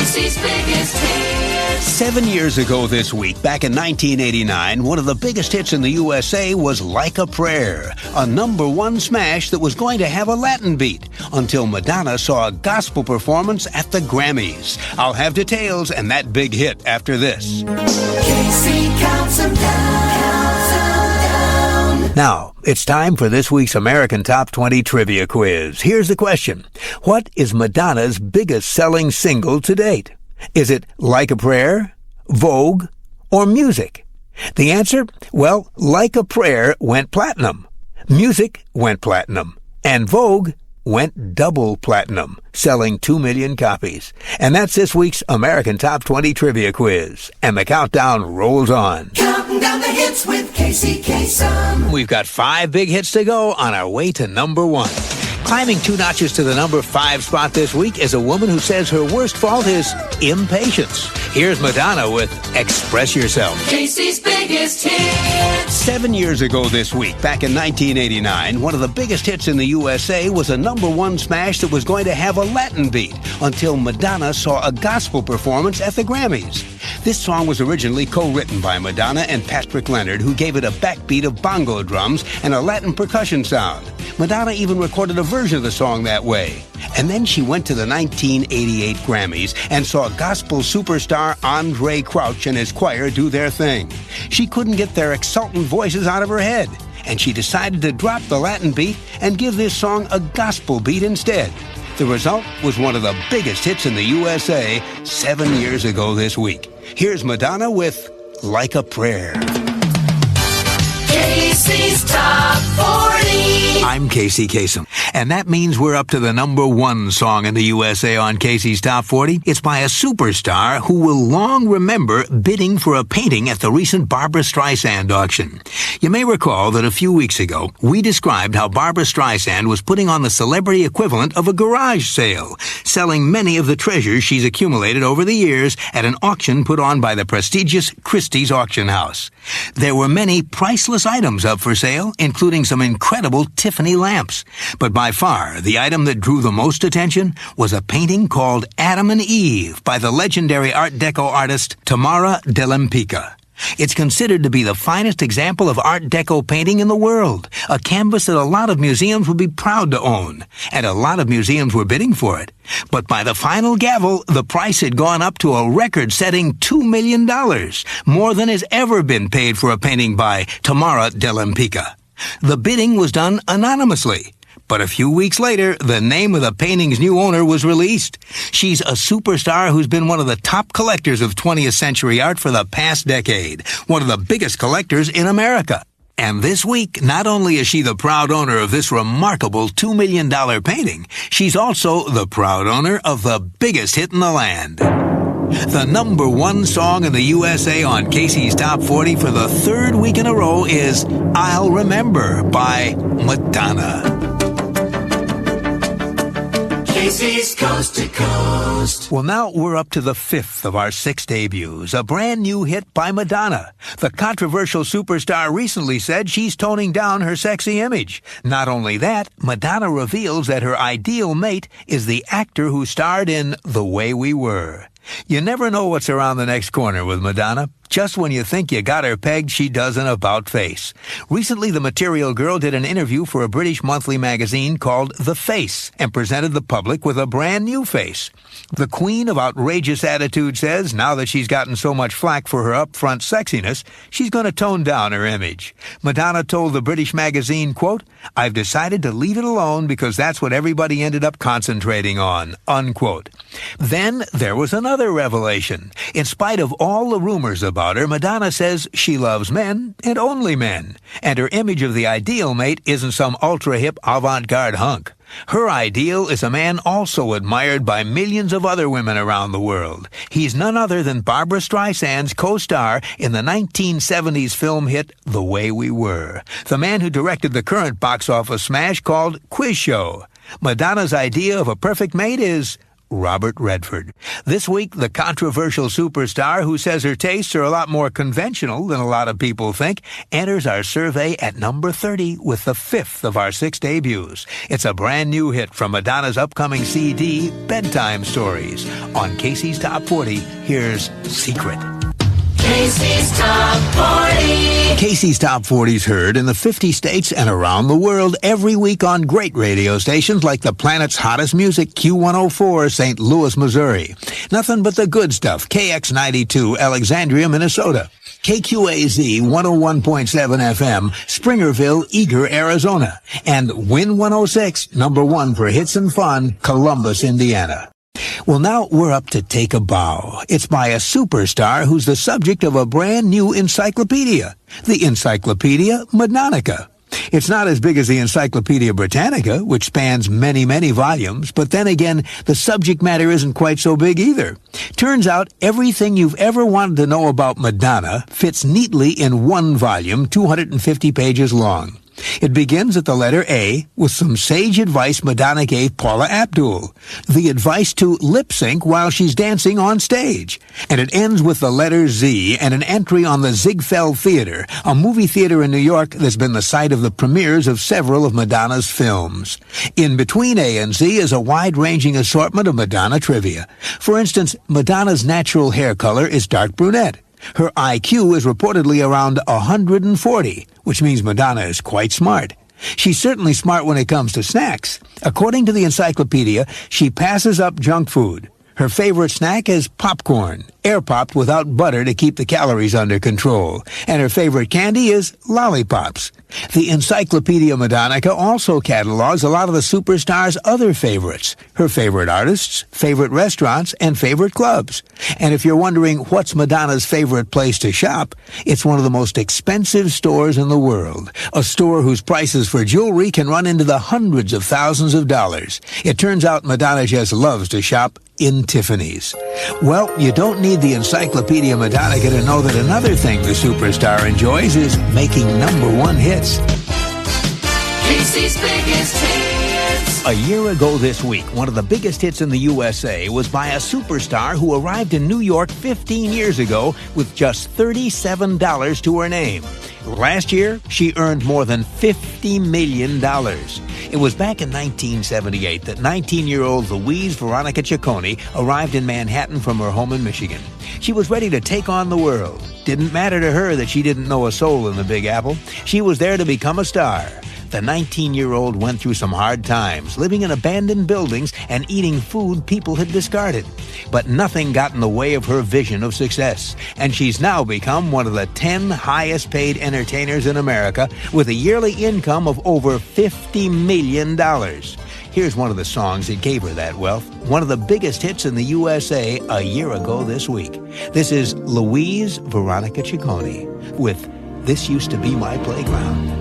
Casey's biggest hits. 7 years ago this week, back in 1989, one of the biggest hits in the USA was Like a Prayer, a #1 smash that was going to have a Latin beat, until Madonna saw a gospel performance at the Grammys. I'll have details and that big hit after this. Casey counts them down. Now, it's time for this week's American Top 20 Trivia Quiz. Here's the question. What is Madonna's biggest selling single to date? Is it Like a Prayer, Vogue, or Music? The answer? Well, Like a Prayer went platinum. Music went platinum. And Vogue went double platinum, selling 2 million copies. And that's this week's American Top 20 Trivia Quiz. And the countdown rolls on. Counting down the hits with Casey Kasem. We've got 5 big hits to go on our way to #1. Climbing 2 notches to the #5 spot this week is a woman who says her worst fault is impatience. Here's Madonna with Express Yourself. Casey's biggest hits. 7 years ago this week, back in 1989, one of the biggest hits in the USA was a #1 smash that was going to have a Latin beat, until Madonna saw a gospel performance at the Grammys. This song was originally co-written by Madonna and Patrick Leonard, who gave it a backbeat of bongo drums and a Latin percussion sound. Madonna even recorded a version of the song that way. And then she went to the 1988 Grammys and saw gospel superstar Andre Crouch and his choir do their thing. She couldn't get their exultant voices out of her head, and she decided to drop the Latin beat and give this song a gospel beat instead. The result was one of the biggest hits in the USA 7 years ago this week. Here's Madonna with Like a Prayer. Casey's Top 40. I'm Casey Kasem, and that means we're up to the #1 song in the USA on Casey's Top 40. It's by a superstar who will long remember bidding for a painting at the recent Barbra Streisand auction. You may recall that a few weeks ago, we described how Barbra Streisand was putting on the celebrity equivalent of a garage sale, selling many of the treasures she's accumulated over the years at an auction put on by the prestigious Christie's Auction House. There were many priceless items up for sale, including some incredible Tiffany lamps. But by far, the item that drew the most attention was a painting called Adam and Eve by the legendary Art Deco artist Tamara de Lempicka. It's considered to be the finest example of Art Deco painting in the world, a canvas that a lot of museums would be proud to own, and a lot of museums were bidding for it. But by the final gavel, the price had gone up to a record-setting $2 million, more than has ever been paid for a painting by Tamara de Lempicka. The bidding was done anonymously. But a few weeks later, the name of the painting's new owner was released. She's a superstar who's been one of the top collectors of 20th century art for the past decade, one of the biggest collectors in America. And this week, not only is she the proud owner of this remarkable $2 million painting, she's also the proud owner of the biggest hit in the land. The #1 song in the USA on Casey's Top 40 for the 3rd week in a row is I'll Remember by Madonna. Casey's Coast to Coast. Well, now we're up to the 5th of our 6 debuts, a brand new hit by Madonna. The controversial superstar recently said she's toning down her sexy image. Not only that, Madonna reveals that her ideal mate is the actor who starred in The Way We Were. You never know what's around the next corner with Madonna. Just when you think you got her pegged, she does an about-face. Recently, the Material Girl did an interview for a British monthly magazine called The Face and presented the public with a brand new face. The queen of outrageous attitude says now that she's gotten so much flack for her upfront sexiness, she's going to tone down her image. Madonna told the British magazine, quote, "I've decided to leave it alone because that's what everybody ended up concentrating on," unquote. Then there was another revelation. In spite of all the rumors about her, Madonna says she loves men and only men, and her image of the ideal mate isn't some ultra-hip avant-garde hunk. Her ideal is a man also admired by millions of other women around the world. He's none other than Barbra Streisand's co-star in the 1970s film hit The Way We Were, the man who directed the current box office smash called Quiz Show. Madonna's idea of a perfect mate is Robert Redford. This week, the controversial superstar who says her tastes are a lot more conventional than a lot of people think enters our survey at number 30 with the fifth of our 6 debuts. It's a brand new hit from Madonna's upcoming CD, Bedtime Stories. On Casey's Top 40, here's Secret. Casey's Top 40. Casey's Top 40 is heard in the 50 states and around the world every week on great radio stations like the planet's hottest music, Q104, St. Louis, Missouri. Nothing but the good stuff, KX92, Alexandria, Minnesota. KQAZ 101.7 FM, Springerville, Eager, Arizona. And Win 106, number 1 for hits and fun, Columbus, Indiana. Well, now we're up to Take a Bow. It's by a superstar who's the subject of a brand new encyclopedia, the Encyclopedia Madonnica. It's not as big as the Encyclopedia Britannica, which spans many, many volumes, but then again, the subject matter isn't quite so big either. Turns out everything you've ever wanted to know about Madonna fits neatly in one volume, 250 pages long. It begins at the letter A with some sage advice Madonna gave Paula Abdul, the advice to lip sync while she's dancing on stage. And it ends with the letter Z and an entry on the Ziegfeld Theater, a movie theater in New York that's been the site of the premieres of several of Madonna's films. In between A and Z is a wide-ranging assortment of Madonna trivia. For instance, Madonna's natural hair color is dark brunette. Her IQ is reportedly around 140, which means Madonna is quite smart. She's certainly smart when it comes to snacks. According to the encyclopedia, she passes up junk food. Her favorite snack is popcorn, air-popped without butter to keep the calories under control. And her favorite candy is lollipops. The Encyclopedia Madonnica also catalogs a lot of the superstar's other favorites, her favorite artists, favorite restaurants, and favorite clubs. And if you're wondering what's Madonna's favorite place to shop, it's one of the most expensive stores in the world, a store whose prices for jewelry can run into the hundreds of thousands of dollars. It turns out Madonna just loves to shop in Tiffany's. Well, you don't need the Encyclopedia Madonnica to know that another thing the superstar enjoys is making number 1 hits. Casey's biggest hits. A year ago this week, one of the biggest hits in the USA was by a superstar who arrived in New York 15 years ago with just $37 to her name. Last year, she earned more than $50 million. It was back in 1978 that 19-year-old Louise Veronica Ciccone arrived in Manhattan from her home in Michigan. She was ready to take on the world. Didn't matter to her that she didn't know a soul in the Big Apple. She was there to become a star. The 19-year-old went through some hard times, living in abandoned buildings and eating food people had discarded. But nothing got in the way of her vision of success, and she's now become one of the 10 highest-paid entertainers in America with a yearly income of over $50 million. Here's one of the songs that gave her that wealth, one of the biggest hits in the USA a year ago this week. This is Louise Veronica Ciccone with This Used to Be My Playground.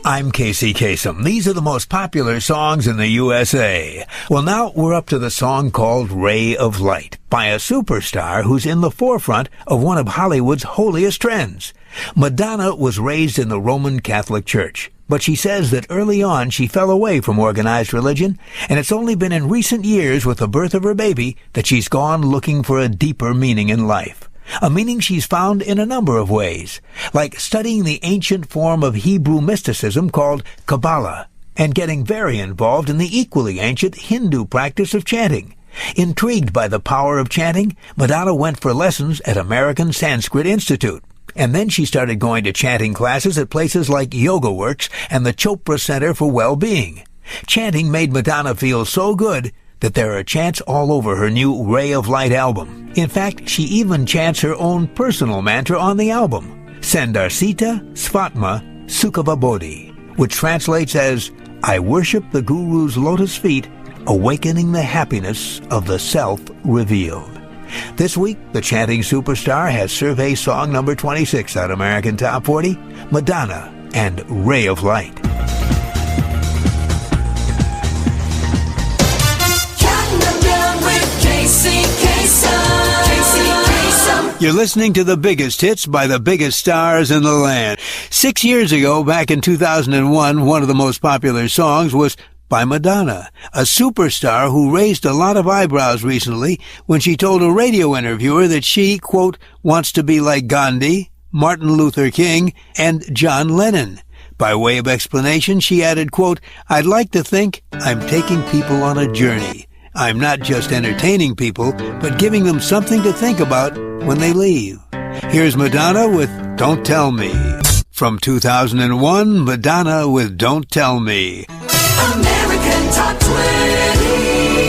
I'm Casey Kasem. These are the most popular songs in the USA. Well, now we're up to the song called Ray of Light by a superstar who's in the forefront of one of Hollywood's holiest trends. Madonna was raised in the Roman Catholic Church, but she says that early on she fell away from organized religion, and it's only been in recent years with the birth of her baby that she's gone looking for a deeper meaning in life. A meaning she's found in a number of ways, like studying the ancient form of Hebrew mysticism called Kabbalah, and getting very involved in the equally ancient Hindu practice of chanting. Intrigued by the power of chanting, Madonna went for lessons at American Sanskrit Institute. And then she started going to chanting classes at places like Yoga Works and the Chopra Center for Well-Being. Chanting made Madonna feel so good that there are chants all over her new Ray of Light album. In fact, she even chants her own personal mantra on the album, Sandarsita Svatma Sukhava Bodhi, which translates as, I worship the Guru's lotus feet, awakening the happiness of the self revealed. This week, the chanting superstar has survey song number 26 on American Top 40, Madonna and Ray of Light. Counting them down with Casey Kasem. You're listening to the biggest hits by the biggest stars in the land. 6 years ago, back in 2001, one of the most popular songs was by Madonna, a superstar who raised a lot of eyebrows recently when she told a radio interviewer that she, quote, wants to be like Gandhi, Martin Luther King, and John Lennon. By way of explanation, she added, quote, I'd like to think I'm taking people on a journey. I'm not just entertaining people, but giving them something to think about when they leave. Here's Madonna with Don't Tell Me. From 2001, Madonna with Don't Tell Me. American Top 20.